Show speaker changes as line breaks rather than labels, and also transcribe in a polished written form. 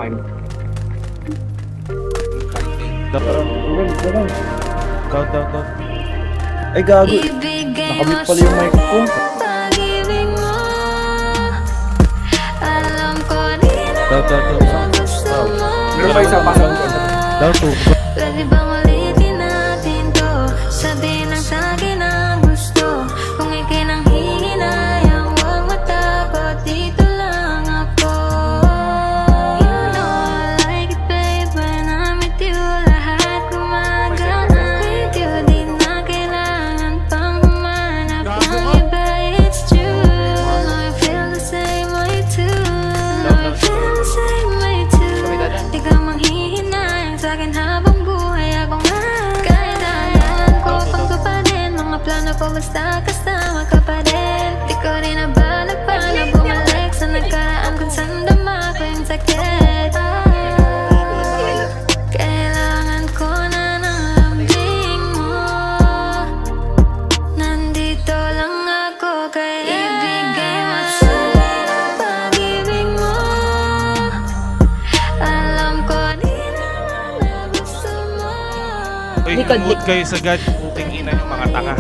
akin.
Down.
Ay gago. Nakamit pala yung mic ko.
Down.
Meron pa isa pasok ko.
Down 2.
Pwede bang ulitin natin to? Sabihin lang sa'kin ang gusto. Kung ika'y nang hihinayang, huwag matapot, dito lang ako. You know I like it, babe, when I'm with you. Lahat gumagaan with you. Di na kailangan pang humanap ng iba, it's true. I feel the same way too. I feel the same way too. Di ka manghihinayang sa'kin habang buhay ako nga. Kailangan ko pagtuparin mga plano ko, basta kasama ka pa rin. Di ko rin nabalak pa na bumalik sa nakaraan kung saan dama ko yung sakit. Kailangan ko na ng lambing mo. Nandito lang ako kaya ibigay mo sa'kin ang pag-ibig mo. Alam ko di naman na gusto mo.
Uy, humud kayo sa God. Puting ina yung mga tanga.